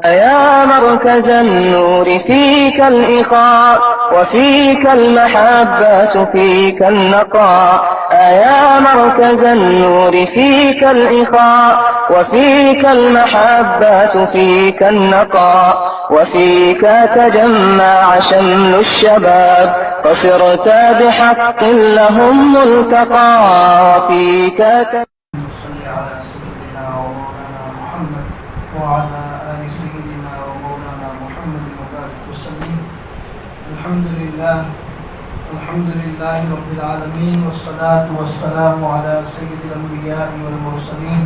يا مركز النور فيك الإخاء وفيك المحبة فيك النقاء. يا مركز النور فيك الإخاء وفيك المحبة فيك النقاء. وفيك تجمع شمل الشباب فصرت بحق لهم ملتقى. وفيك صلی علی سیدنا و مولانا محمد وعلى آل سیدنا و مولانا محمد وبارک وسلم. الحمد للہ رب العالمین والصلاة والسلام علی سید الانبیاء والمرسلین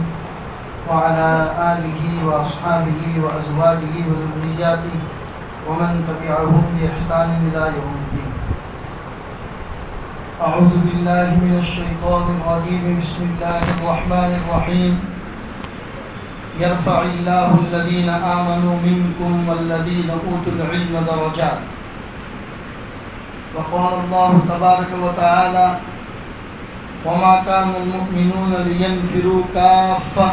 وعلى آلہ واصحابہ وازواجہ وذریاتہ ومن تبعهم بإحسان إلى يوم الدین. اعوذ باللہ من الشیطان الرجیم. بسم اللہ الرحمن الرحیم. یرفع اللہ الذین آمنوا منکم والذین اوتوا العلم درجات. وقال اللہ تبارک وتعالی وما كان المؤمنون لينفروا كافة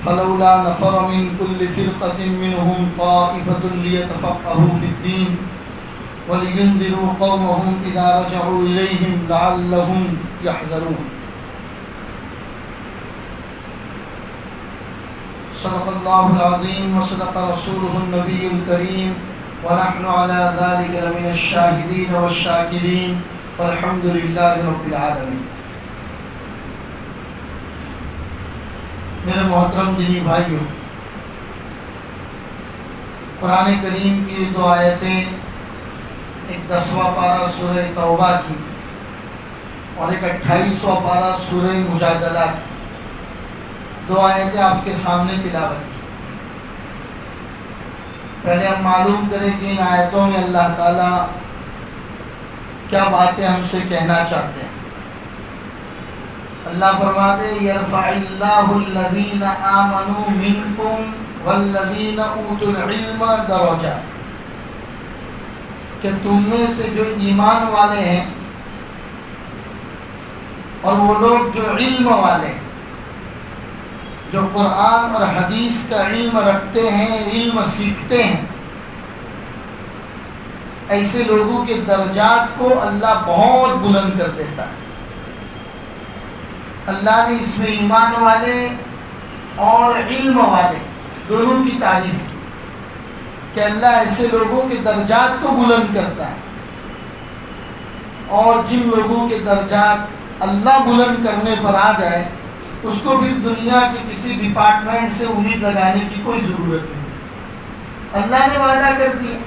فلولا نفر من كل فرقة منهم طائفة ليتفقهوا في الدين وَلِيُنذِرُوا قَوْمَهُمْ إِذَا رَجَعُوا إِلَيْهِمْ لَعَلَّهُمْ يَحْذَرُونَ. صدق اللہ العظیم وصدق رسولہ النبی الکریم ونحن على ذلك لمن الشاہدین والشاکرین والحمد للہ رب العالمین. میرے محترم دینی بھائیوں، قرآن کریم کی دو آیتیں، ایک 10واں پارہ سورہ توبہ کی اور ایک 28واں پارہ سورہ مجادلہ کی، دو آیتیں آپ کے سامنے تلاوت کی. پہلے ہم معلوم کریں کہ ان آیتوں میں اللہ تعالیٰ کیا باتیں ہم سے کہنا چاہتے ہیں. اللہ فرماتے یرفع اللہ الذین آمنوا منکم والذین اوتوا العلم درجات، کہ تم میں سے جو ایمان والے ہیں اور وہ لوگ جو علم والے ہیں، جو قرآن اور حدیث کا علم رکھتے ہیں، علم سیکھتے ہیں، ایسے لوگوں کے درجات کو اللہ بہت بلند کر دیتا ہے. اللہ نے اس میں ایمان والے اور علم والے دونوں کی تعریف کی کہ اللہ ایسے لوگوں کے درجات کو بلند کرتا ہے، اور جن لوگوں کے درجات اللہ بلند کرنے پر آ جائے اس کو پھر دنیا کے کسی ڈپارٹمنٹ سے امید لگانے کی کوئی ضرورت نہیں. اللہ نے وعدہ کر دیا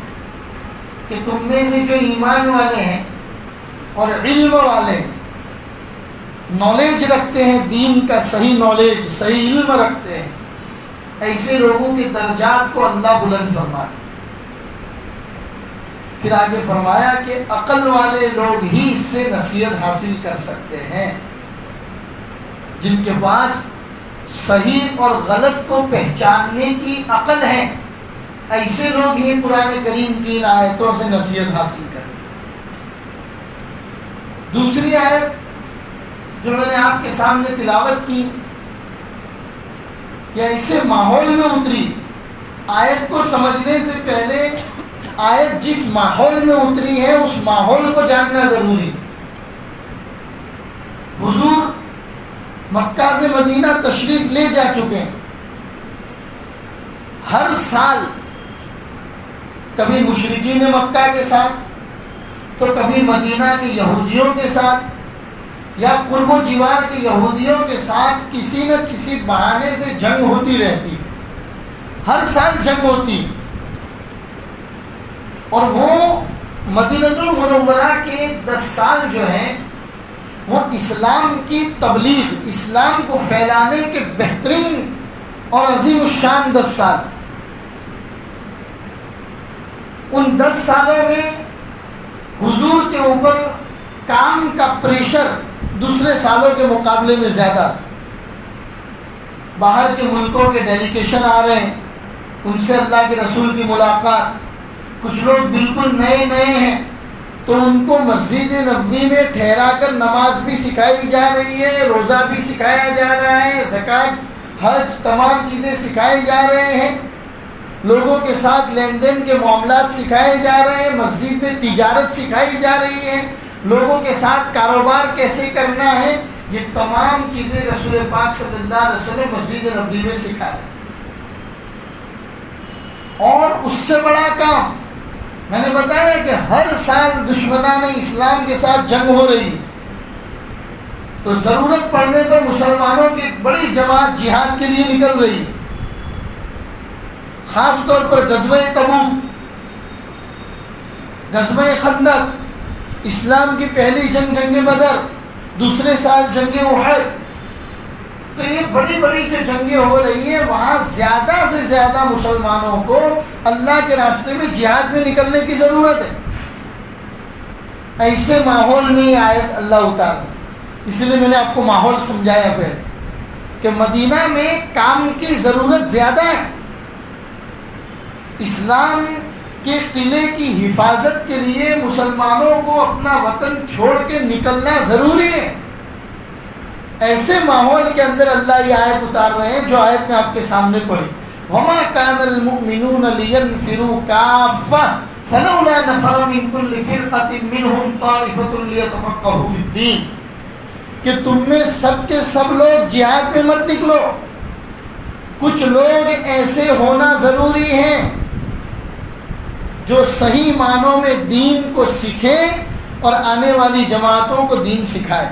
کہ تم میں سے جو ایمان والے ہیں اور علم والے نالج رکھتے ہیں، دین کا صحیح نالج، صحیح علم رکھتے ہیں، ایسے لوگوں کے درجات کو اللہ بلند فرماتے. پھر آگے فرمایا کہ عقل والے لوگ ہی اس سے نصیحت حاصل کر سکتے ہیں، جن کے پاس صحیح اور غلط کو پہچاننے کی عقل ہے، ایسے لوگ ہی قرآن کریم کی ان آیتوں سے نصیحت حاصل کرتے ہیں. دوسری آیت جو میں نے آپ کے سامنے تلاوت کی، یا ایسے ماحول میں اتری. آیت کو سمجھنے سے پہلے آیت جس ماحول میں اتری ہے اس ماحول کو جاننا ضروری. حضور مکہ سے مدینہ تشریف لے جا چکے ہیں. ہر سال کبھی مشرکین مکہ کے ساتھ تو کبھی مدینہ کے یہودیوں کے ساتھ یا قرب و جوار کے یہودیوں کے ساتھ کسی نہ کسی بہانے سے جنگ ہوتی رہتی. ہر سال جنگ ہوتی، اور وہ مدینہ المنورہ کے 10 سال جو ہیں وہ اسلام کی تبلیغ، اسلام کو پھیلانے کے بہترین اور عظیم الشان 10 سال. ان 10 سالوں میں حضور کے اوپر کام کا پریشر دوسرے سالوں کے مقابلے میں زیادہ. باہر کے ملکوں کے ڈیلیگیشن آ رہے ہیں، ان سے اللہ کے رسول کی ملاقات. کچھ لوگ بالکل نئے ہیں تو ان کو مسجد نبوی میں ٹھہرا کر نماز بھی سکھائی جا رہی ہے، روزہ بھی سکھایا جا رہا ہے، زکوٰۃ، حج، تمام چیزیں سکھائی جا رہے ہیں. لوگوں کے ساتھ لین دین کے معاملات سکھائے جا رہے ہیں، مسجد میں تجارت سکھائی جا رہی ہے، لوگوں کے ساتھ کاروبار کیسے کرنا ہے، یہ تمام چیزیں رسول پاک صلی اللہ علیہ وسلم مسجد نبوی میں سکھا رہے ہیں۔ اور اس سے بڑا کام میں نے بتایا کہ ہر سال دشمنان اسلام کے ساتھ جنگ ہو رہی ہے، تو ضرورت پڑنے پر مسلمانوں کی ایک بڑی جماعت جہاد کے لیے نکل رہی ہے۔ خاص طور پر غزوہ تبوک، غزوہ خندق، اسلام کی پہلی جنگ بدر، دوسرے سال جنگ احد، تو یہ بڑی بڑی جو جنگیں ہو رہی ہیں وہاں زیادہ سے زیادہ مسلمانوں کو اللہ کے راستے میں جہاد میں نکلنے کی ضرورت ہے۔ ایسے ماحول میں آیت اللہ اتارا، اس لیے میں نے آپ کو ماحول سمجھایا پہلے کہ مدینہ میں کام کی ضرورت زیادہ ہے۔ اسلام کے قلعے کی حفاظت کے لیے مسلمانوں کو اپنا وطن چھوڑ کے نکلنا ضروری ہے۔ ایسے ماحول کے اندر اللہ یہ آیت اتار رہے ہیں جو آیت میں آپ کے سامنے پڑھی، وَمَا كَانَ الْمُؤْمِنُونَ لِيَنْفِرُوا كَافَّةً فَلَوْلَا نَفَرَ مِنْ كُلِّ فِرْقَةٍ مِّنْهُمْ طَائِفَةٌ لِيَتَفَقَّهُوا فِي الدِّينِ کہ تم میں سب کے سب لوگ جہاد میں مت نکلو، کچھ لوگ ایسے ہونا ضروری ہیں جو صحیح معنوں میں دین کو سیکھیں اور آنے والی جماعتوں کو دین سکھائے۔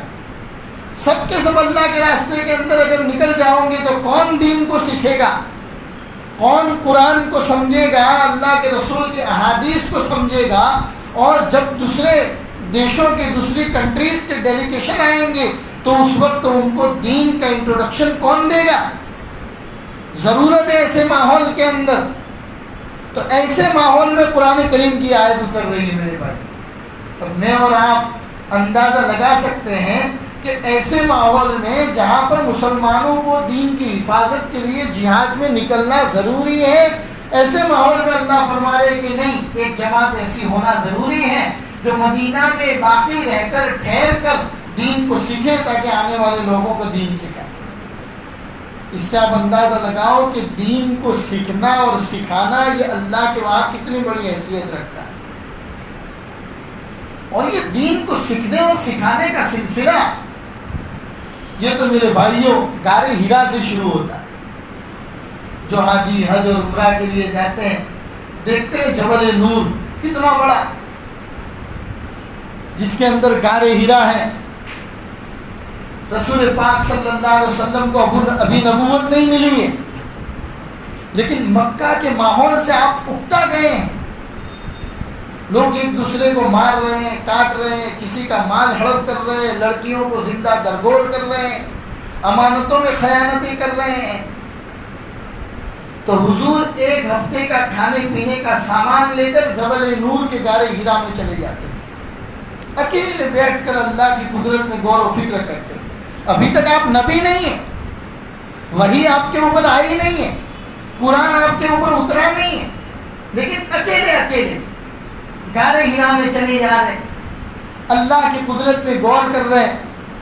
سب کے سب اللہ کے راستے کے اندر اگر نکل جاؤ گے تو کون دین کو سیکھے گا، کون قرآن کو سمجھے گا، اللہ کے رسول کی احادیث کو سمجھے گا؟ اور جب دوسرے دیشوں کے، دوسری کنٹریز کے ڈیلیگیشن آئیں گے تو اس وقت ان کو دین کا انٹروڈکشن کون دے گا؟ ضرورت ہے ایسے ماحول کے اندر۔ تو ایسے ماحول میں قرآن کریم کی آیت اتر رہی ہے میرے بھائی، تو میں اور آپ اندازہ لگا سکتے ہیں کہ ایسے ماحول میں جہاں پر مسلمانوں کو دین کی حفاظت کے لیے جہاد میں نکلنا ضروری ہے، ایسے ماحول میں اللہ فرما رہے کہ نہیں، ایک جماعت ایسی ہونا ضروری ہے جو مدینہ میں باقی رہ کر ٹھہر کر دین کو سیکھے تاکہ آنے والے لوگوں کو دین سکھائے۔ اس سے آپ اندازہ لگاؤ کہ دین کو سیکھنا اور سکھانا یہ اللہ کے وہاں کتنی بڑی حیثیت رکھتا ہے۔ اور یہ دین کو سیکھنے اور سکھانے کا سلسلہ یہ تو میرے بھائیوں غار ہرا سے شروع ہوتا ہے۔ جو حاجی حج اور عمرہ کے لیے جاتے ہیں دیکھتے ہیں جبل نور کتنا بڑا، جس کے اندر غار ہرا ہے۔ رسول پاک صلی اللہ علیہ وسلم کو ابھی نبوت نہیں ملی ہے، لیکن مکہ کے ماحول سے آپ اکتا گئے ہیں۔ لوگ ایک دوسرے کو مار رہے ہیں، کاٹ رہے ہیں، کسی کا مال ہڑپ کر رہے ہیں، لڑکیوں کو زندہ درگور کر رہے ہیں، امانتوں میں خیانتیں کر رہے ہیں۔ تو حضور ایک ہفتے کا کھانے پینے کا سامان لے کر جبل نور کے غار ہرا میں چلے جاتے ہیں، اکیلے بیٹھ کر اللہ کی قدرت میں غور و فکر کرتے ہیں۔ ابھی تک آپ نبی نہیں ہیں، وحی آپ کے اوپر آئی نہیں ہے، قرآن آپ کے اوپر اترا نہیں ہے، لیکن اکیلے غار ہرا میں چلے جا رہے ہیں، اللہ کی قدرت پہ غور کر رہے ہیں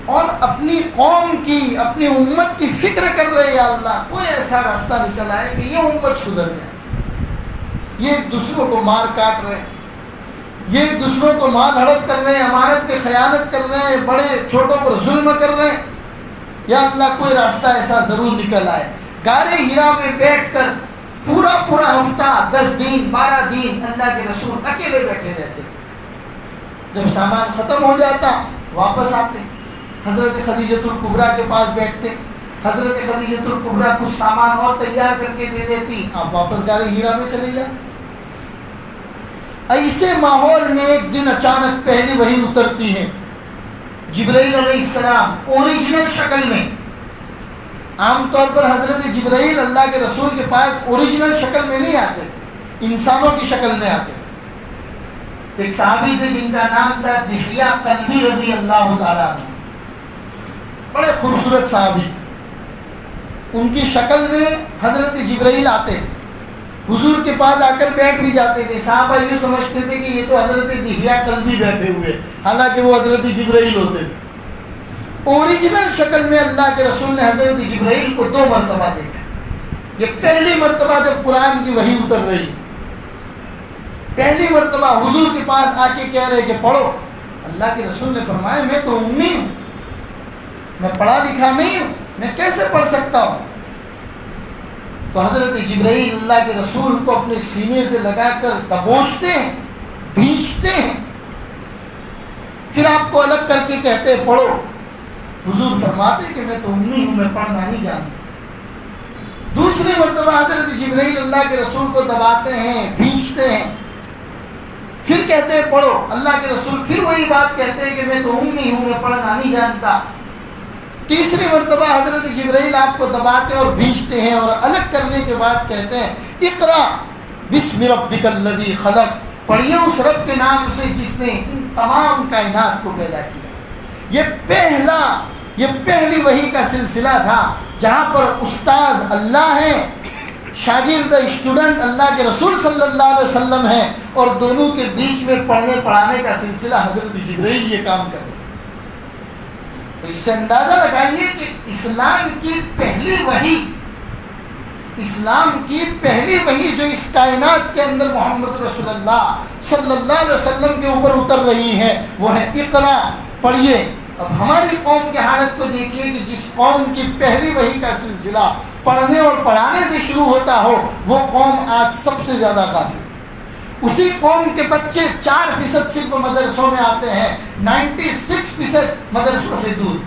اور اپنی قوم کی، اپنی امت کی فکر کر رہے ہیں۔ یا اللہ کوئی ایسا راستہ نکل آئے کہ یہ امت سدھر جائے۔ یہ ایک دوسروں کو مار کاٹ رہے ہیں، یہ ایک دوسروں کو مال ہڑپ کر رہے ہیں، امانت پہ خیانت کر رہے ہیں، بڑے چھوٹوں پر ظلم کر رہے ہیں۔ یا اللہ کوئی راستہ ایسا ضرور نکل آئے۔ غار ہرا میں بیٹھ کر پورا ہفتہ 10 دن 12 دن اللہ کے رسول اکیلے بیٹھے رہتے۔ جب سامان ختم ہو جاتا واپس آتے، حضرت خدیجۃ الکبریٰ کے پاس بیٹھتے، حضرت خدیجۃ الکبریٰ کچھ سامان اور تیار کر کے دے دیتی، آپ واپس غار ہرا میں چلے جاتے۔ ایسے ماحول میں ایک دن اچانک پہلی وحی اترتی ہے، جبرائیل علیہ السلام اوریجنل شکل میں۔ عام طور پر حضرت جبرائیل اللہ کے رسول کے پاس اوریجنل شکل میں نہیں آتے تھے، انسانوں کی شکل میں آتے تھے۔ ایک صحابی تھے جن کا نام تھا دحیہ قلبی رضی اللہ تعالیٰ عنہ، بڑے خوبصورت صحابی تھے۔ ان کی شکل میں حضرت جبرائیل آتے تھے، حضور کے پاس آ کر بیٹھ بھی جاتے تھے۔ صحابہ یہ سمجھتے تھے کہ یہ تو حضرت دحیہ قلبی بیٹھے ہوئے، حالانکہ وہ حضرت جبرائیل ہوتے تھے۔ اوریجنل شکل میں اللہ کے رسول نے حضرت جبرائیل کو 2 مرتبہ دیکھا۔ یہ پہلی مرتبہ جب قرآن کی وحی اتر رہی، پہلی مرتبہ حضور کے پاس آ کے کہہ رہے کہ پڑھو، اللہ کے رسول نے فرمایا میں تو امی ہوں، میں پڑھا لکھا نہیں ہوں، میں کیسے پڑھ سکتا ہوں؟ تو حضرت جبرائیل اللہ کے رسول کو اپنے سینے سے لگا کر دبوچتے ہیں، بھینچتے ہیں، پھر آپ کو الگ کر کے کہتے ہیں پڑھو۔ حضور فرماتے کہ میں تو امی ہوں، میں پڑھنا نہیں جانتا۔ دوسری مرتبہ حضرت جبرائیل اللہ کے رسول کو دباتے ہیں، بھینچتے ہیں، پھر کہتے ہیں پڑھو۔ اللہ کے رسول پھر وہی بات کہتے ہیں کہ میں تو امی ہوں، میں پڑھنا نہیں جانتا۔ تیسری مرتبہ حضرت جبرائیل آپ کو دباتے اور بھینچتے ہیں اور الگ کرنے کے بعد کہتے ہیں اقرا بسم ربک الذی خلق، پڑھیے اس رب کے نام سے جس نے ان تمام کائنات کو پیدا کیا۔ یہ پہلی وحی کا سلسلہ تھا جہاں پر استاذ اللہ ہیں، شاگرد اسٹوڈنٹ اللہ کے رسول صلی اللہ علیہ وسلم ہیں، اور دونوں کے بیچ میں پڑھنے پڑھانے کا سلسلہ حضرت جبرائیل یہ کام کر رہے ہیں۔ تو اس سے اندازہ لگائیے کہ اسلام کی پہلی وحی جو اس کائنات کے اندر محمد رسول اللہ صلی اللہ علیہ وسلم کے اوپر اتر رہی ہے وہ ہے اقرا، پڑھیے۔ اب ہماری قوم کی حالت کو دیکھیے کہ جس قوم کی پہلی وحی کا سلسلہ پڑھنے اور پڑھانے سے شروع ہوتا ہو وہ قوم آج سب سے زیادہ غافل۔ اسی قوم کے بچے 4% صرف مدرسوں میں آتے ہیں، 96% مدرسوں سے دور۔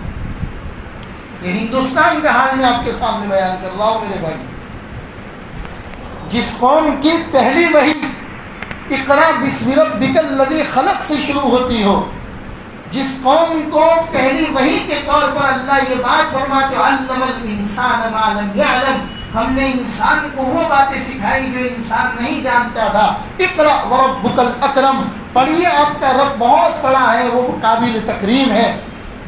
یہ ہندوستان کا حال میں آپ کے سامنے بیان کر رہا ہوں میرے بھائی۔ جس قوم کی پہلی وحی اقرا بسم ربک الذی خلق سے شروع ہوتی ہو، جس قوم کو پہلی وحی کے طور پر اللہ یہ بات فرماتے علم الانسان ما لم یعلم، ہم نے انسان کو وہ باتیں سکھائی جو انسان نہیں جانتا تھا۔ اقرا وربک الاکرم، پڑھیے آپ کا رب بہت بڑا ہے، وہ قابل تکریم ہے۔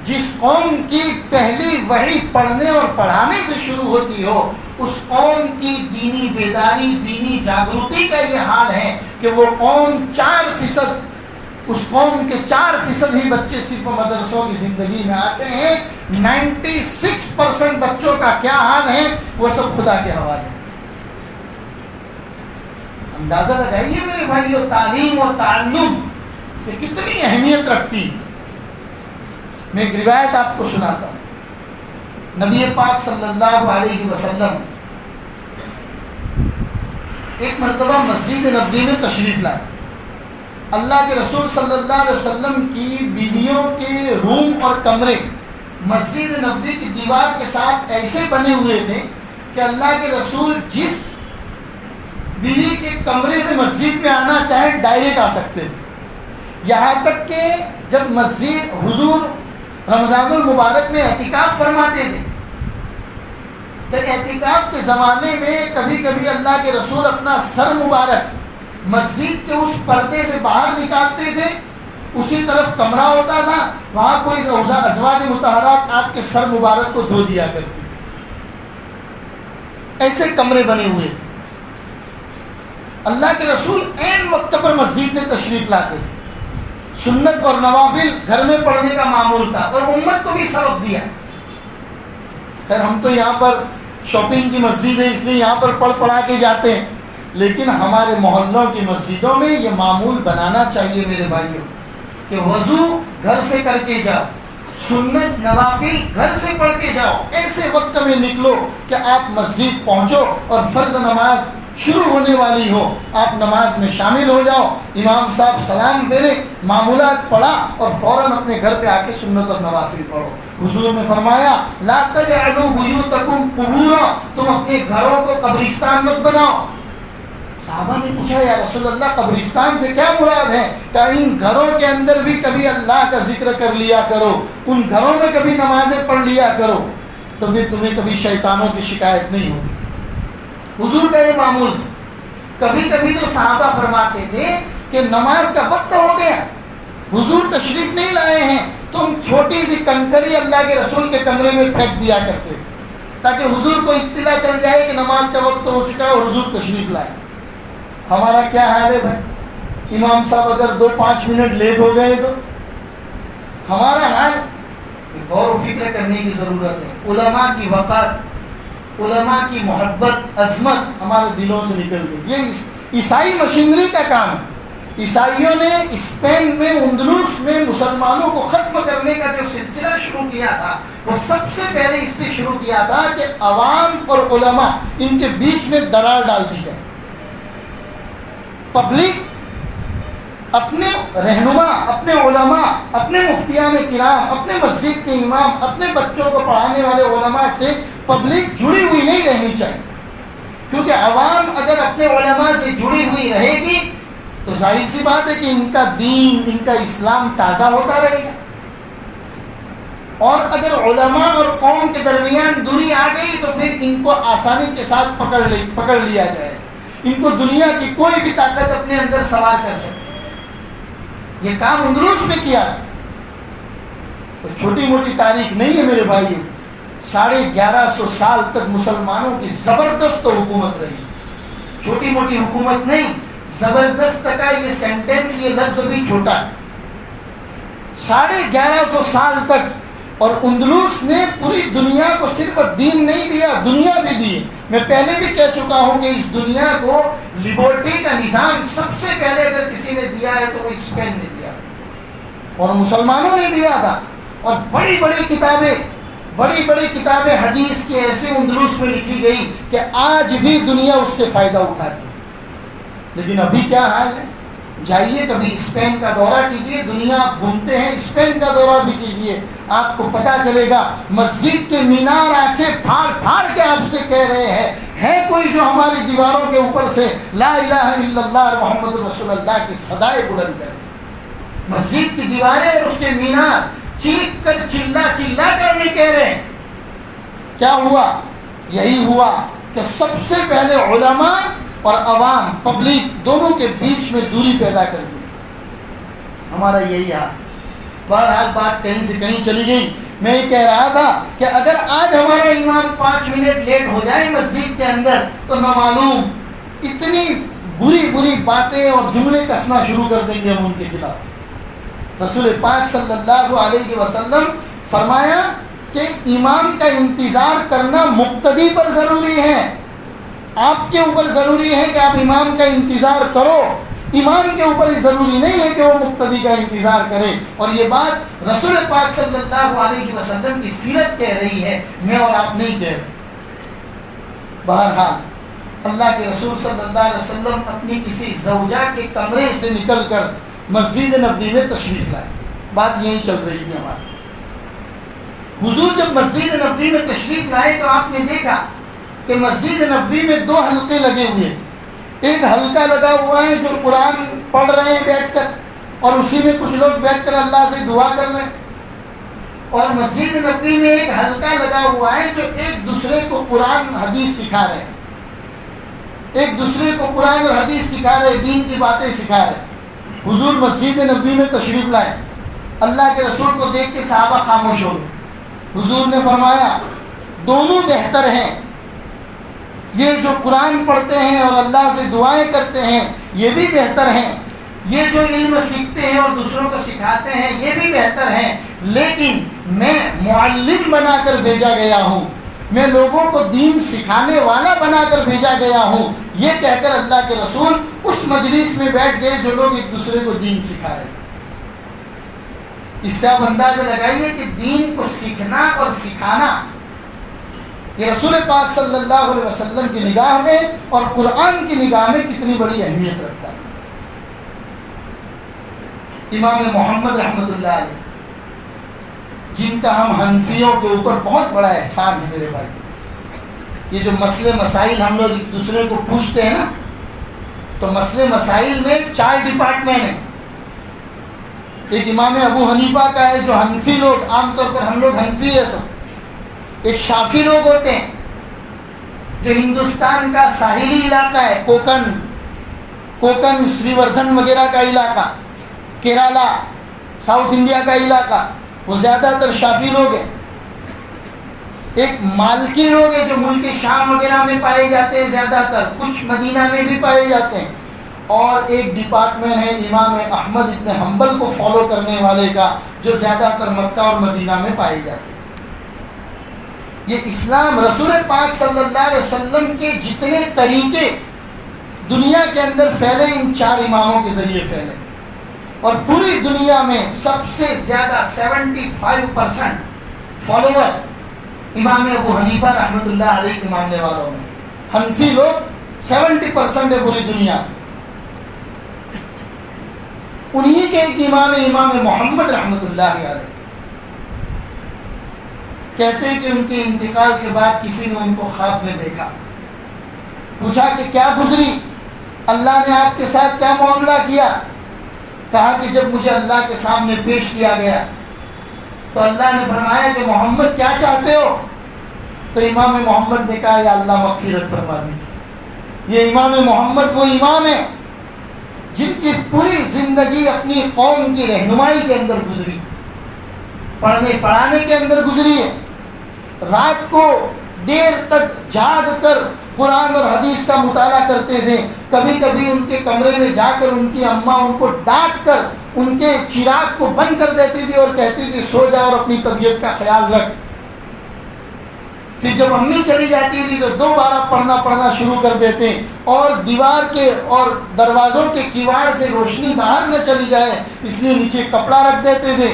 جس قوم کی پہلی وحی پڑھنے اور پڑھانے سے شروع ہوتی ہو اس قوم کی دینی بیداری، دینی جاگروتی کا یہ حال ہے کہ وہ قوم 4%، اس قوم کے 4% ہی بچے صرف مدرسوں کی زندگی میں آتے ہیں، 96% بچوں کا کیا حال ہے وہ سب خدا کے حوالے۔ اندازہ لگائیے میرے بھائیو تعلیم اور تعلم یہ کتنی اہمیت رکھتی۔ میں ایک روایت آپ کو سناتا ہوں۔ نبی پاک صلی اللہ علیہ وسلم ایک مرتبہ مسجد نبوی میں تشریف لائے۔ اللہ کے رسول صلی اللہ علیہ وسلم کی بیویوں کے روم اور کمرے مسجد نبوی کی دیوار کے ساتھ ایسے بنے ہوئے تھے کہ اللہ کے رسول جس بیوی کے کمرے سے مسجد میں آنا چاہے ڈائریکٹ آ سکتے تھے۔ یہاں تک کہ جب مسجد حضور رمضان المبارک میں اعتکاف فرماتے تھے تو اعتکاف کے زمانے میں کبھی کبھی اللہ کے رسول اپنا سر مبارک مسجد کے اس پردے سے باہر نکالتے تھے، اسی طرف کمرہ ہوتا تھا، وہاں کوئی ازواج مطہرات آپ کے سر مبارک کو دھو دیا کرتی تھی۔ ایسے کمرے بنے ہوئے تھے۔ اللہ کے رسول عین وقت پر مسجد میں تشریف لاتے تھے۔ سنت اور نوافل گھر میں پڑھنے کا معمول تھا اور امت کو بھی سبق دیا۔ خیر ہم تو یہاں پر شاپنگ کی مسجد ہے اس لیے یہاں پر پڑھا کے جاتے ہیں، لیکن ہمارے محلوں کی مسجدوں میں یہ معمول بنانا چاہیے میرے بھائیوں کہ وضو گھر سے کر کے جاؤ، سنت نوافل گھر سے پڑھ کے جاؤ، ایسے وقت میں نکلو کہ آپ مسجد پہنچو اور فرض نماز شروع ہونے والی ہو، آپ نماز میں شامل ہو جاؤ، امام صاحب سلام پھیرے، معمولات پڑھا اور فوراً اپنے گھر پہ آ کے سنت اور نوافل پڑھو۔ حضور نے فرمایا لا تجعلوا بیوتکم قبورا، تم اپنے گھروں کو قبرستان مت بناؤ۔ صحابہ نے پوچھا یا رسول اللہ قبرستان سے کیا مراد ہے؟ کہ ان گھروں کے اندر بھی کبھی اللہ کا ذکر کر لیا کرو، ان گھروں میں کبھی نمازیں پڑھ لیا کرو، تو پھر تمہیں کبھی شیطانوں کی شکایت نہیں ہوگی۔ حضور کا یہ معمول تھا۔ کبھی کبھی تو صحابہ فرماتے تھے کہ نماز کا وقت ہو گیا، حضور تشریف نہیں لائے ہیں، تو ہم چھوٹی سی کنکری اللہ کے رسول کے کمرے میں پھینک دیا کرتے تھے تاکہ حضور کو اطلاع چل جائے کہ نماز کا وقت ہو چکا ہے اور حضور تشریف لائے۔ ہمارا کیا حال ہے بھائی؟ امام صاحب اگر 2-5 منٹ لیٹ ہو گئے تو ہمارا حال غور و فکر کرنے کی ضرورت ہے۔ علماء کی وقت علماء کی محبت عظمت ہمارے دلوں سے نکل گئی. یہ عیسائی مشینری کا کام ہے. عیسائیوں نے اسپین میں اندلس میں مسلمانوں کو ختم کرنے کا جو سلسلہ شروع کیا تھا وہ سب سے پہلے اس سے شروع کیا تھا کہ عوام اور علماء ان کے بیچ میں درار ڈال دی جائے. پبلک اپنے رہنما، اپنے علماء، اپنے مفتیان کرام، اپنے مسجد کے امام، اپنے بچوں کو پڑھانے والے علماء سے پبلک جڑی ہوئی نہیں رہنی چاہیے. کیونکہ عوام اگر اپنے علماء سے جڑی ہوئی رہے گی تو ظاہر سی بات ہے کہ ان کا دین، ان کا اسلام تازہ ہوتا رہے گا. اور اگر علماء اور قوم کے درمیان دوری آ گئی تو پھر ان کو آسانی کے ساتھ پکڑ لیا جائے. ان کو دنیا کی کوئی بھی طاقت اپنے اندر سوار کر سکتی. یہ کام اندلس میں کیا. تو چھوٹی موٹی تاریخ نہیں ہے میرے بھائیو. 1150 سال تک مسلمانوں کی زبردست حکومت رہی. چھوٹی موٹی حکومت نہیں، زبردست کا یہ سینٹنس، یہ لفظ بھی چھوٹا ہے. 1150 سال تک. اور اندلس نے پوری دنیا کو صرف دین نہیں دیا، دنیا بھی دی. میں پہلے بھی کہہ چکا ہوں کہ اس دنیا کو لیبرٹی کا نظام سب سے پہلے اگر کسی نے دیا ہے تو وہ اسپین نے دیا اور مسلمانوں نے دیا تھا. اور بڑی بڑی کتابیں حدیث کی ایسے اندلس میں لکھی گئی کہ آج بھی دنیا اس سے فائدہ اٹھاتی. لیکن ابھی کیا حال ہے؟ جائیے کبھی اسپین کا دورہ کیجیے. دنیا گھومتے ہیں، اسپین کا دورہ بھی کیجیے. آپ کو پتا چلے گا مسجد کے مینار آنکھیں پھاڑ کے آپ سے کہہ رہے ہیں ہے کوئی جو ہماری دیواروں کے اوپر سے لا الہ الا اللہ محمد رسول اللہ کی صدائے بلند کرے. مسجد کی دیواریں اور اس کے مینار چیخ کر چلا کر بھی کہہ رہے ہیں. کیا ہوا؟ یہی ہوا کہ سب سے پہلے علماء اور عوام، پبلک دونوں کے بیچ میں دوری پیدا کر دی. ہمارا یہی حال. بہرحال بات کہیں سے کہیں چلی گئی. میں یہ کہہ رہا تھا کہ اگر آج ہمارا امام 5 منٹ لیٹ ہو جائے مسجد کے اندر تو نہ معلوم اتنی بری باتیں اور جملے کسنا شروع کر دیں گے ہم ان کے خلاف. رسول پاک صلی اللہ علیہ وسلم فرمایا کہ امام کا انتظار کرنا مقتدی پر ضروری ہے. آپ کے اوپر ضروری ہے کہ آپ امام کا انتظار کرو. امام کے اوپر ضروری نہیں ہے کہ وہ مقتدی کا انتظار کرے. اور یہ بات رسول پاک صلی اللہ علیہ وسلم کی سیرت کہہ رہی ہے، میں اور آپ نہیں کہہ رہے. بہرحال اللہ کے رسول صلی اللہ علیہ وسلم اپنی کسی زوجہ کے کمرے سے نکل کر مسجد نبوی میں تشریف لائے. بات یہی چل رہی تھی ہماری. حضور جب مسجد نبوی میں تشریف لائے تو آپ نے دیکھا کہ مسجد نبوی میں 2 حلقے لگے ہوئے. ایک حلقہ لگا ہوا ہے جو قرآن پڑھ رہے ہیں بیٹھ کر، اور اسی میں کچھ لوگ بیٹھ کر اللہ سے دعا کر رہے ہیں. اور مسجد نبوی میں ایک حلقہ لگا ہوا ہے جو ایک دوسرے کو قرآن حدیث سکھا رہے ہیں. ایک دوسرے کو قرآن اور حدیث سکھا رہے، دین کی باتیں سکھا رہے. حضور مسجد نبوی میں تشریف لائے. اللہ کے رسول کو دیکھ کے صحابہ خاموش ہو گئے. حضور نے فرمایا دونوں بہتر ہیں. یہ جو قرآن پڑھتے ہیں اور اللہ سے دعائیں کرتے ہیں یہ بھی بہتر ہیں. یہ جو علم سیکھتے ہیں اور دوسروں کو سکھاتے ہیں یہ بھی بہتر ہیں. لیکن میں معلم بنا کر بھیجا گیا ہوں، میں لوگوں کو دین سکھانے والا بنا کر بھیجا گیا ہوں. یہ کہہ کر اللہ کے رسول اس مجلس میں بیٹھ گئے جو لوگ ایک دوسرے کو دین سکھا رہے ہیں. اس سے آپ اندازہ لگائیے کہ دین کو سیکھنا اور سکھانا یہ رسول پاک صلی اللہ علیہ وسلم کی نگاہ میں اور قرآن کی نگاہ میں کتنی بڑی اہمیت رکھتا ہے. امام محمد رحمۃ اللہ علیہ، جن کا ہم حنفیوں کے اوپر بہت بڑا احسان ہے میرے بھائی. یہ جو مسئلے مسائل ہم لوگ ایک دوسرے کو پوچھتے ہیں نا، تو مسئلے مسائل میں 4 ڈپارٹمنٹ ہیں. ایک امام ابو حنیفہ کا ہے جو حنفی لوگ، عام طور پر ہم لوگ حنفی ہے سب. ایک شافی لوگ ہوتے ہیں جو ہندوستان کا ساحلی علاقہ ہے، کوکن سری وردھن وغیرہ کا علاقہ، کیرالا، ساؤتھ انڈیا کا علاقہ، وہ زیادہ تر شافی لوگ ہیں. ایک مالکی لوگ ہیں جو ملک شام وغیرہ میں پائے جاتے ہیں زیادہ تر، کچھ مدینہ میں بھی پائے جاتے ہیں. اور ایک ڈپارٹمنٹ ہے امام احمد ابن حنبل کو فالو کرنے والے کا جو زیادہ تر مکہ اور مدینہ میں پائے جاتے ہیں. یہ اسلام رسول پاک صلی اللہ علیہ وسلم کے جتنے طریقے دنیا کے اندر پھیلے ان 4 اماموں کے ذریعے پھیلے، اور پوری دنیا میں سب سے زیادہ 75% فالوور امام ابو حنیفہ رحمۃ اللہ علیہ کے ماننے والوں میں، حنفی لوگ 70% ہے پوری دنیا، انہی کے ایک امام محمد رحمۃ اللہ علیہ کہتے ہیں کہ ان کے انتقال کے بعد کسی نے ان کو خواب میں دیکھا، پوچھا کہ کیا گزری، اللہ نے آپ کے ساتھ کیا معاملہ کیا؟ کہا کہ جب مجھے اللہ کے سامنے پیش کیا گیا تو اللہ نے فرمایا کہ محمد کیا چاہتے ہو؟ تو امام محمد نے کہا یا اللہ مغفرت فرما دیجیے۔ یہ امام محمد وہ امام ہے جن کی پوری زندگی اپنی قوم کی رہنمائی کے اندر گزری، پڑھنے پڑھانے کے اندر گزری ہے، رات کو دیر تک جاگ کر قرآن اور حدیث کا مطالعہ کرتے تھے، کبھی کبھی ان کے کمرے میں جا کر ان کی اماں ان کو ڈانٹ کر ان کے چراغ کو بند کر دیتی تھی اور کہتی تھی سو جا اور اپنی طبیعت کا خیال رکھ۔ پھر جب امی چلی جاتی تھی تو دوبارہ پڑھنا شروع کر دیتے، اور دیوار کے اور دروازوں کے کیواڑ سے روشنی باہر نہ چلی جائے اس لیے نیچے کپڑا رکھ دیتے تھے۔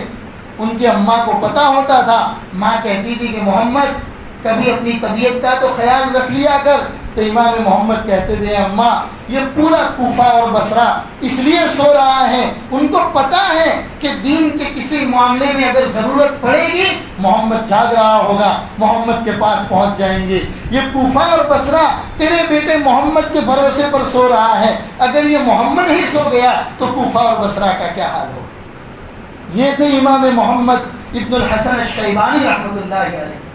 ان کی اماں کو پتہ ہوتا تھا، ماں کہتی تھی کہ محمد کبھی اپنی طبیعت کا تو خیال رکھ لیا کر، تو امام محمد کہتے تھے اماں یہ پورا کوفہ اور بصرہ اس لیے سو رہا ہے، ان کو پتہ ہے کہ دین کے کسی معاملے میں اگر ضرورت پڑے گی محمد جاگ رہا ہوگا، محمد کے پاس پہنچ جائیں گے، یہ کوفہ اور بصرہ تیرے بیٹے محمد کے بھروسے پر سو رہا ہے، اگر یہ محمد ہی سو گیا تو کوفہ اور بصرہ کا کیا حال ہو۔ یہ تھے امام محمد ابن الحسن الشیبانی رحمۃ اللہ علیہ۔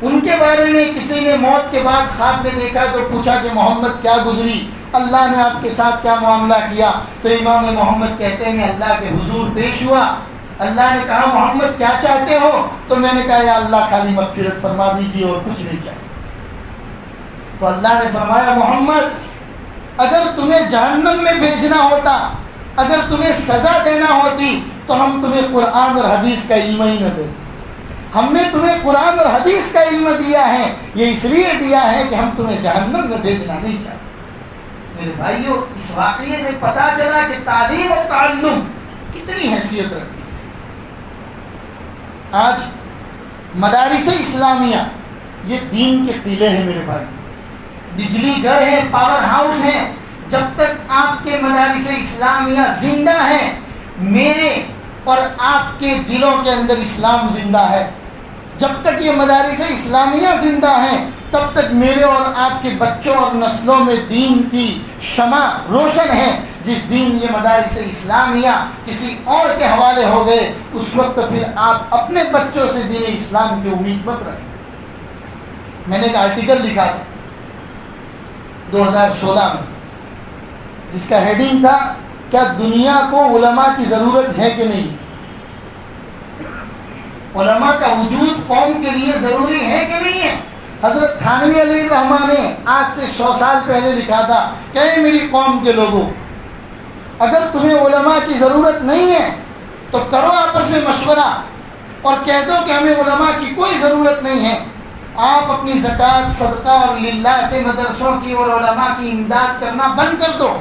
ان کے بارے میں کسی نے موت کے بعد خواب میں دیکھا تو پوچھا کہ محمد کیا گزری، اللہ نے آپ کے ساتھ کیا معاملہ کیا؟ تو امام محمد کہتے ہیں میں اللہ کے حضور پیش ہوا، اللہ نے کہا محمد کیا چاہتے ہو؟ تو میں نے کہا یا اللہ خالی مغفرت فرما دیجیے اور کچھ نہیں چاہیے۔ تو اللہ نے فرمایا محمد اگر تمہیں جہنم میں بھیجنا ہوتا، اگر تمہیں سزا دینا ہوتی تو ہم تمہیں قرآن اور حدیث کا علم ہی نہ دیتے۔ ہم نے تمہیں قرآن اور حدیث کا علم دیا ہے، یہ اس لیے دیا ہے کہ ہم تمہیں جہنم میں بھیجنا نہیں چاہتے۔ میرے بھائیو اس واقعے سے پتہ چلا کہ تعلیم اور تعلم کتنی حیثیت رکھتی ہے۔ آج مدارس اسلامیہ یہ دین کے قلعے ہیں میرے بھائی، بجلی گھر ہیں، پاور ہاؤس ہیں۔ جب تک آپ کے مدارس اسلامیہ زندہ ہیں میرے اور آپ کے دلوں کے اندر اسلام زندہ ہے، جب تک یہ مدارس اسلامیہ زندہ ہیں تب تک میرے اور آپ کے بچوں اور نسلوں میں دین کی شمع روشن ہے۔ جس دن یہ مدارس اسلامیہ کسی اور کے حوالے ہو گئے اس وقت پھر آپ اپنے بچوں سے دین اسلام کی امید مت رکھیں۔ میں نے ایک آرٹیکل لکھا تھا 2016 میں جس کا ہیڈنگ تھا کیا دنیا کو علماء کی ضرورت ہے کہ نہیں؟ علماء کا وجود قوم کے لیے ضروری ہے کہ نہیں ہے؟ حضرت تھانوی علیہ الرحمٰ نے آج سے 100 سال پہلے لکھا تھا کہ اے میری قوم کے لوگوں، اگر تمہیں علماء کی ضرورت نہیں ہے تو کرو آپس میں مشورہ اور کہہ دو کہ ہمیں علماء کی کوئی ضرورت نہیں ہے۔ آپ اپنی زکوٰۃ صدقہ اور للہ سے مدرسوں کی اور علماء کی امداد کرنا بند کر دو۔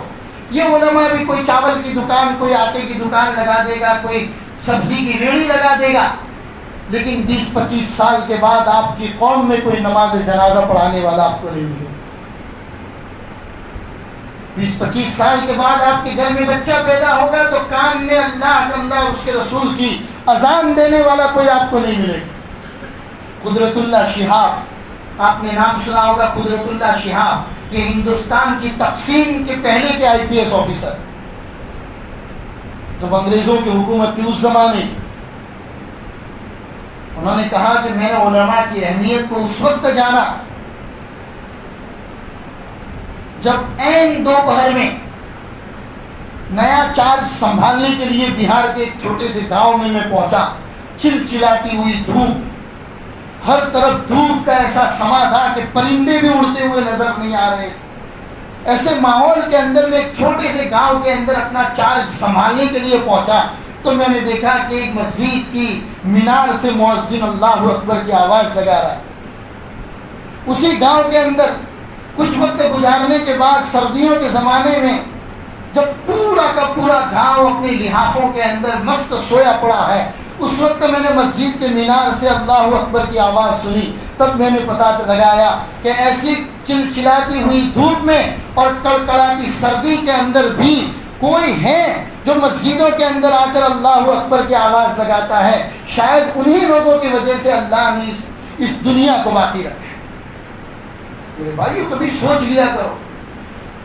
یہ علماء بھی کوئی چاول کی دکان، کوئی آٹے کی دکان لگا دے گا، کوئی سبزی کی ریڑھی لگا دے گا، لیکن 20-25 سال کے بعد آپ کی قوم میں کوئی نماز جنازہ پڑھانے والا آپ کو نہیں ملے۔ 20-25 سال کے بعد آپ کے گھر میں بچہ پیدا ہوگا تو کان میں اللہ اور اس کے رسول کی اذان دینے والا کوئی آپ کو نہیں ملے۔ قدرت اللہ شہاب، آپ نے نام سنا ہوگا قدرت اللہ شہاب، یہ ہندوستان کی تقسیم کے پہلے کے IPS آفیسر، جب انگریزوں کی حکومت تھی اس زمانے کی، انہوں نے کہا کہ میں نے علماء کی اہمیت کو اس وقت جانا جب عین دوپہر میں نیا چارج سنبھالنے کے لیے بہار کے ایک چھوٹے سے گاؤں میں پہنچا۔ چلچلاتی ہوئی دھوپ، ہر طرف دھوپ کا ایسا سما تھا کہ پرندے بھی اڑتے ہوئے نظر نہیں آ رہے تھے۔ ایسے ماحول کے اندر میں ایک چھوٹے سے گاؤں کے اندر اپنا چارج سنبھالنے کے لیے پہنچا تو میں نے دیکھا کہ ایک مسجد کی مینار سے مؤذن اللہ اکبر کی آواز لگا رہا ہے. اسی گاؤں کے اندر کچھ وقت گزارنے کے بعد سردیوں کے زمانے میں جب پورا کا پورا گاؤں اپنے لحافوں کے اندر مست سویا پڑا ہے، اس وقت میں نے مسجد کے مینار سے اللہ اکبر کی آواز سنی. تب میں نے پتہ لگایا کہ ایسی چلچلاتی ہوئی دھوپ میں اور کڑکڑاتی سردی کے اندر بھی کوئی ہے جو مسجدوں کے اندر آ کر اللہ اکبر کی آواز لگاتا ہے. شاید انہی لوگوں کی وجہ سے اللہ نے اس دنیا کو باقی رکھا. میرے بھائیو، کبھی سوچ لیا کرو،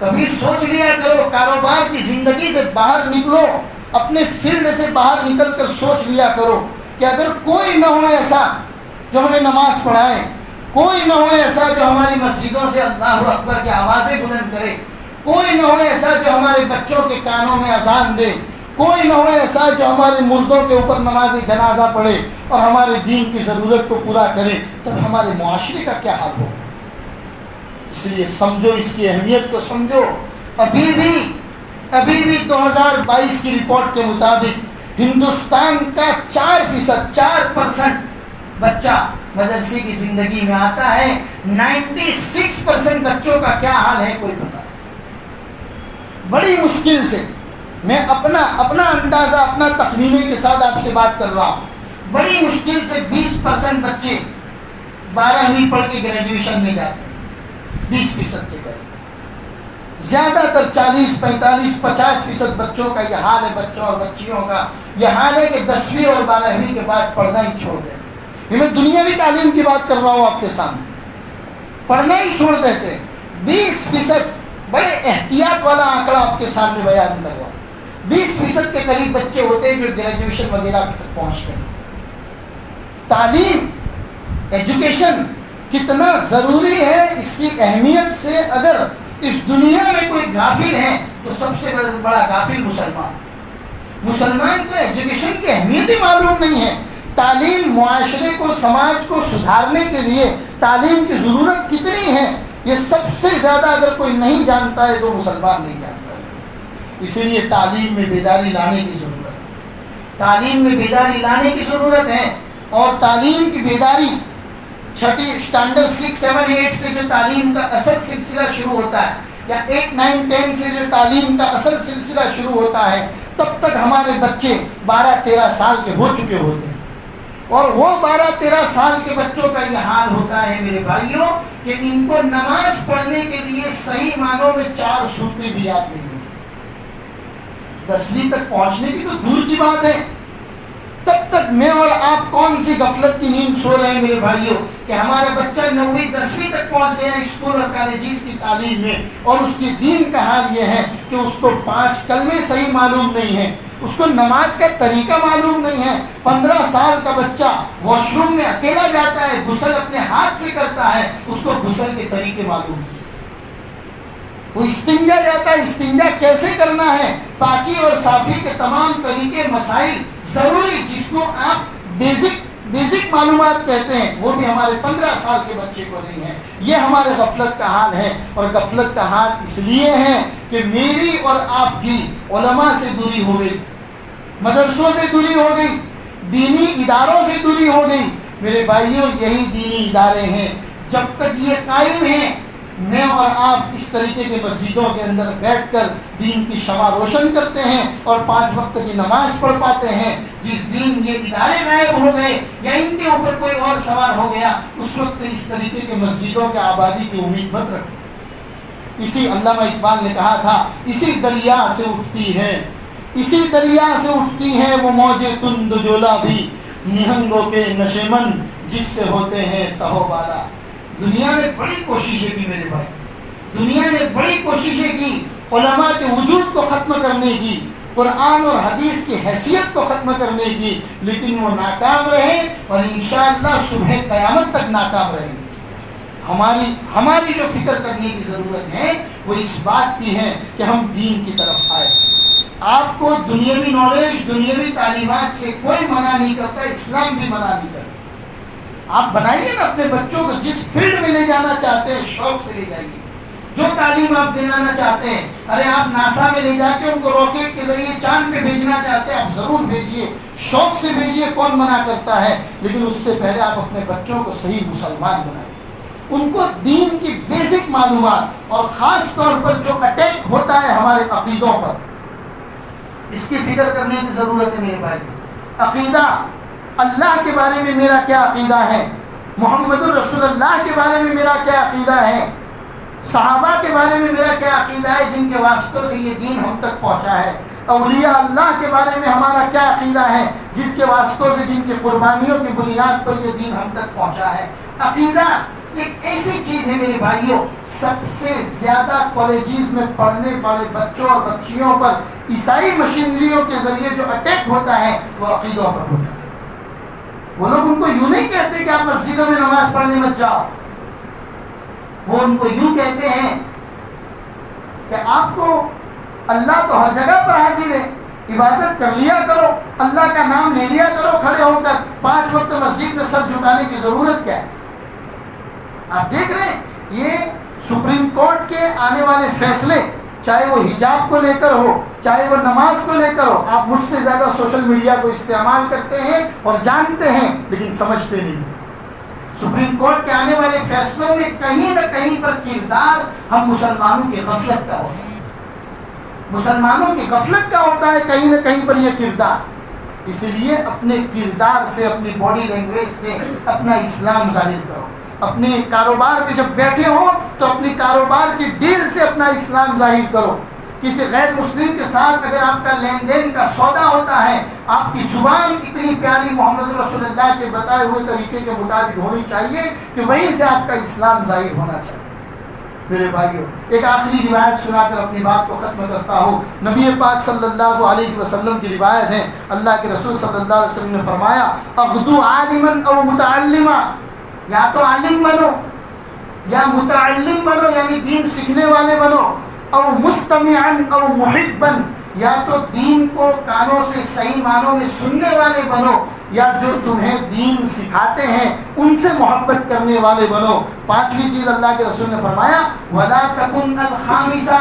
کبھی سوچ لیا کرو، کاروبار کی زندگی سے باہر نکلو، اپنے فیلڈ سے باہر نکل کر سوچ لیا کرو کہ اگر کوئی نہ ہو ایسا جو ہمیں نماز پڑھائے، کوئی نہ ہو ایسا جو ہماری مسجدوں سے اللہ اکبر کی آوازیں بلند کرے، کوئی نہ ہو ایسا جو ہمارے بچوں کے کانوں میں اذان دے، کوئی نہ ہو ایسا جو ہمارے مردوں کے اوپر نماز جنازہ پڑھے اور ہمارے دین کی ضرورت کو پورا کرے، تب ہمارے معاشرے کا کیا حال ہوگا. اس لیے سمجھو، اس کی اہمیت کو سمجھو. ابھی بھی 2022 کی رپورٹ کے مطابق ہندوستان کا 4% بچہ مدرسے کی زندگی میں آتا ہے. 96% بچوں کا کیا حال ہے کوئی پتہ. بڑی مشکل سے میں اپنا اندازہ، اپنا تخمینے کے ساتھ آپ سے بات کر رہا ہوں. بڑی مشکل سے 20% بچے 12ویں پڑھ کے گریجویشن میں جاتے ہیں. 20% کے قریب. زیادہ تر 40, 45, 50% بچوں کا یہ حال ہے. بچوں اور بچیوں کا یہ حال ہے کہ 10ویں اور 12ویں کے بعد پڑھنا ہی چھوڑ دیتے. میں دنیاوی تعلیم کی بات کر رہا ہوں آپ کے سامنے. پڑھنا ہی چھوڑ دیتے. 20% بڑے احتیاط والا آنکڑا آپ کے سامنے بیان کر رہا ہوں. 20% کے قریب بچے ہوتے ہیں جو گریجویشن وغیرہ تک پہنچتے ہیں. تعلیم، ایجوکیشن کتنا ضروری ہے، اس کی اہمیت سے اگر اس دنیا میں کوئی غافل ہے تو سب سے بڑا غافل مسلمان کو ایجوکیشن کی اہمیت ہی معلوم نہیں ہے. تعلیم معاشرے کو، سماج کو سدھارنے کے لیے تعلیم کی ضرورت کتنی ہے، یہ سب سے زیادہ اگر کوئی نہیں جانتا ہے تو مسلمان نہیں جانتا ہے. اسی لیے تعلیم میں بیداری لانے کی ضرورت ہے. تعلیم میں بیداری لانے کی ضرورت ہے. اور تعلیم کی بیداری چھٹی اسٹینڈرڈ 6, 7, 8 سے جو تعلیم کا اصل سلسلہ شروع ہوتا ہے، یا 8, 9, 10 سے جو تعلیم کا اصل سلسلہ شروع ہوتا ہے، تب تک ہمارے بچے 12-13 سال کے ہو چکے ہوتے ہیں. اور وہ 12-13 سال کے بچوں کا یہ حال ہوتا ہے میرے بھائیوں کہ ان کو نماز پڑھنے کے لیے صحیح معنوں میں 4 سورتیں بھی یاد نہیں ہوتی. 10ویں تک پہنچنے کی تو دور کی بات ہے. تب تک میں اور آپ کون سی غفلت کی نیند سو رہے ہیں میرے بھائیوں کہ ہمارا بچہ 9ویں 10ویں تک پہنچ گیا اسکول اور کالجز کی تعلیم میں، اور اس کی دین کا حال یہ ہے کہ اس کو 5 کلمے صحیح معلوم نہیں ہیں، اس کو نماز کا طریقہ معلوم نہیں ہے. 15 سال کا بچہ واش روم میں اکیلا جاتا ہے، غسل اپنے ہاتھ سے کرتا ہے، اس کو غسل کے طریقے معلوم ہیں. وہ استنجا جاتا ہے، استنجا کیسے کرنا ہے، پاکی اور صافی کے تمام طریقے، مسائل ضروری جس کو آپ بیزک معلومات کہتے ہیں، وہ بھی ہمارے 15 سال کے بچے کو نہیں ہے. یہ ہمارے غفلت کا حال ہے. اور غفلت کا حال اس لیے ہے کہ میری اور آپ کی علماء سے دوری ہو گئی، مدرسوں سے دوری ہو گئی، دینی اداروں سے دوری ہو گئی. میرے بھائیوں، یہی دینی ادارے ہیں. جب تک یہ قائم ہیں، میں اور آپ اس طریقے کے مسجدوں کے اندر بیٹھ کر دین کی شمع روشن کرتے ہیں اور 5 وقت کی نماز پڑھ پاتے ہیں. جس دن یہ ادارے غائب ہو گئے یا ان کے اوپر کوئی اور سوار ہو گیا، اس وقت اس طریقے کے مسجدوں کے آبادی کی امید مت رکھیں. اسی علامہ اقبال نے کہا تھا، اسی دریا سے اٹھتی ہے وہ موجیں تند جولا بھی، نہنگوں کے نشیمن جس سے ہوتے ہیں تہو بالا. دنیا نے بڑی کوششیں کی میرے بھائی، دنیا نے بڑی کوششیں کی علماء کے وجود کو ختم کرنے کی، قرآن اور حدیث کی حیثیت کو ختم کرنے کی، لیکن وہ ناکام رہے اور انشاءاللہ صبح قیامت تک ناکام رہیں گے. ہماری جو فکر کرنے کی ضرورت ہے وہ اس بات کی ہے کہ ہم دین کی طرف آئے. آپ کو دنیاوی نالج، دنیاوی تعلیمات سے کوئی منع نہیں کرتا، اسلام بھی منع نہیں کرتا. آپ بنائیے نا اپنے بچوں کو جس فیلڈ میں لے جانا چاہتے ہیں، شوق سے لے جائیے. جو تعلیم آپ دلانا چاہتے ہیں، ارے آپ ناسا میں لے جا کے ان کو راکٹ کے ذریعے چاند پہ بھیجنا چاہتے ہیں، آپ ضرور بھیجیے، شوق سے بھیجیے، کون منع کرتا ہے، لیکن اس سے پہلے آپ اپنے بچوں کو صحیح مسلمان بنائیں، ان کو دین کی بیسک معلومات، اور خاص طور پر جو اٹیک ہوتا ہے ہمارے عقیدوں پر، اس کی فکر کرنے کی ضرورت ہے میرے بھائی۔ عقیدہ، اللہ کے بارے میں میرا کیا عقیدہ ہے، محمد الرسول اللہ کے بارے میں میرا کیا عقیدہ ہے، صحابہ کے بارے میں میرا کیا عقیدہ ہے جن کے واسطوں سے یہ دین ہم تک پہنچا ہے، اولیاء اللہ کے بارے میں ہمارا کیا عقیدہ ہے جس کے واسطوں سے، جن کی قربانیوں کی بنیاد پر یہ دین ہم تک پہنچا ہے۔ عقیدہ ایک ایسی چیز ہے میرے بھائیوں، سب سے زیادہ کالجز میں پڑھنے والے بچوں اور بچیوں پر عیسائی مشینریوں کے ذریعے جو اٹیک ہوتا ہے وہ عقیدوں پر ہوتا ہے۔ وہ لوگ ان کو یوں نہیں کہتے کہ آپ مسجدوں میں نماز پڑھنے مت جاؤ، وہ ان کو یوں کہتے ہیں کہ آپ کو اللہ تو ہر جگہ پر حاضر ہے، عبادت کر لیا کرو، اللہ کا نام لے لیا کرو کھڑے ہو کر، 5 وقت مسجد میں سر جھکانے کی ضرورت کیا ہے؟ آپ دیکھ رہے ہیں یہ سپریم کورٹ کے آنے والے فیصلے، چاہے وہ حجاب کو لے کر ہو، چاہے وہ نماز کو لے کر ہو، آپ مجھ سے زیادہ سوشل میڈیا کو استعمال کرتے ہیں اور جانتے ہیں لیکن سمجھتے نہیں۔ سپریم کورٹ کے آنے والے فیصلوں میں کہیں نہ کہیں پر کردار ہم مسلمانوں کی غفلت کا ہوتا ہے، مسلمانوں کی غفلت کا ہوتا ہے کہیں نہ کہیں پر یہ کردار۔ اسی لیے اپنے کردار سے، اپنی باڈی لینگویج سے اپنا اسلام ظاہر کرو، اپنے کاروبار میں جب بیٹھے ہو تو اپنی کاروبار کی ڈیل سے اپنا اسلام ظاہر کرو۔ کسی غیر مسلم کے ساتھ اگر آپ کا لین دین کا سودا ہوتا ہے، آپ کی زبان اتنی پیاری محمد رسول اللہ کے بتائے ہوئے طریقے کے مطابق ہونی چاہیے کہ وہیں سے آپ کا اسلام ظاہر ہونا چاہیے۔ میرے بھائیوں، ایک آخری روایت سنا کر اپنی بات کو ختم کرتا ہوں۔ نبی پاک صلی اللہ علیہ وسلم کی روایت ہے، اللہ کے رسول صلی اللہ علیہ وسلم نے فرمایا، اغدو عالما او متعلما، یا تو عالم بنو یا متعلم بنو، یعنی دین سیکھنے والے بنو، او مستمعا او محبا، یا تو دین کو کانوں سے صحیح معنوں میں سننے والے بنو، یا جو تمہیں دین سکھاتے ہیں ان سے محبت کرنے والے بنو۔ 5ویں چیز اللہ کے رسول نے فرمایا، ولا تکن الخامسہ،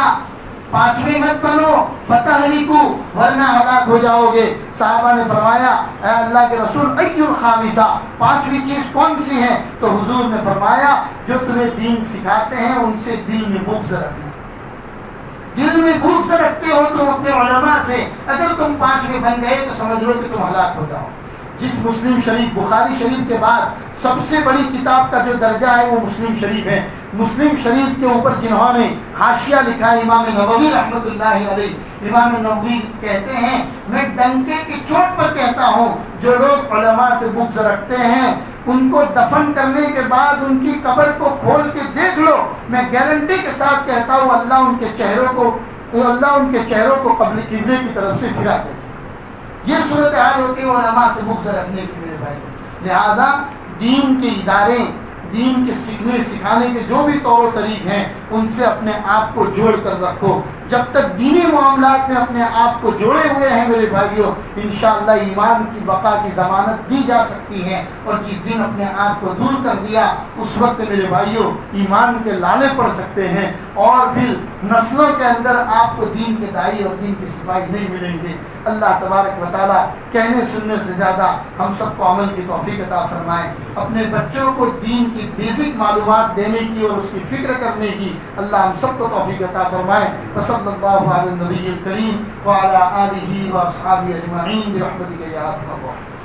5ویں مت بنو، فتہلکو، ورنہ ہلاک ہو جاؤ گے۔ صحابہ نے فرمایا، اے اللہ کے رسول ای الخامسہ، 5ویں چیز کون سی ہے؟ تو حضور نے فرمایا، جو تمہیں دین سکھاتے ہیں ان سے دل میں بغض رکھنا۔ دل میں بغض رکھتے ہو تم اپنے علماء سے، اگر تم 5ویں بن گئے تو سمجھ لو کہ تم ہلاک ہو جاؤ۔ جس مسلم شریف، بخاری شریف کے بعد سب سے بڑی کتاب کا جو درجہ ہے وہ مسلم شریف ہے۔ مسلم شریف کے اوپر جنہوں نے حاشیہ لکھا ہے امام نووی رحمۃ اللہ علیہ، امام نووی کہتے ہیں، میں ڈنکے کی چوٹ پر کہتا ہوں، جو لوگ علماء سے بغض رکھتے ہیں ان کو دفن کرنے کے بعد ان کی قبر کو کھول کے دیکھ لو، میں گارنٹی کے ساتھ کہتا ہوں اللہ ان کے چہروں کو قبر قبلے کی طرف سے پھرا دے۔ یہ صورتحال ہوتی ہے علماء سے بغض رکھنے کی میرے بھائی۔ لہذا دین کے ادارے، دین کے سیکھنے سکھانے کے جو بھی طور و طریق ہیں ان سے اپنے آپ کو جوڑ کر رکھو۔ جب تک دینی معاملات میں اپنے آپ کو جوڑے ہوئے ہیں میرے بھائیوں، انشاءاللہ ایمان کی بقا کی ضمانت دی جا سکتی ہے، اور جس دن اپنے آپ کو دور کر دیا اس وقت میرے بھائیوں ایمان کے لالے پڑ سکتے ہیں، اور پھر نسلوں کے اندر آپ کو دین کے دائی اور دین کے سپاہی نہیں ملیں گے۔ اللہ تبارک و تعالیٰ کہنے سننے سے زیادہ ہم سب کو عمل کی توفیق عطا فرمائے۔ اپنے بچوں کو دین کی بیسک معلومات دینے کی اور اس کی فکر کرنے کی اللہ ہم سب کو توفیق عطا فرمائے۔ صلی اللہ علی النبی الکریم وعلی آلہ واصحابہ اجمعین برحمتک یا ارحم الراحمین۔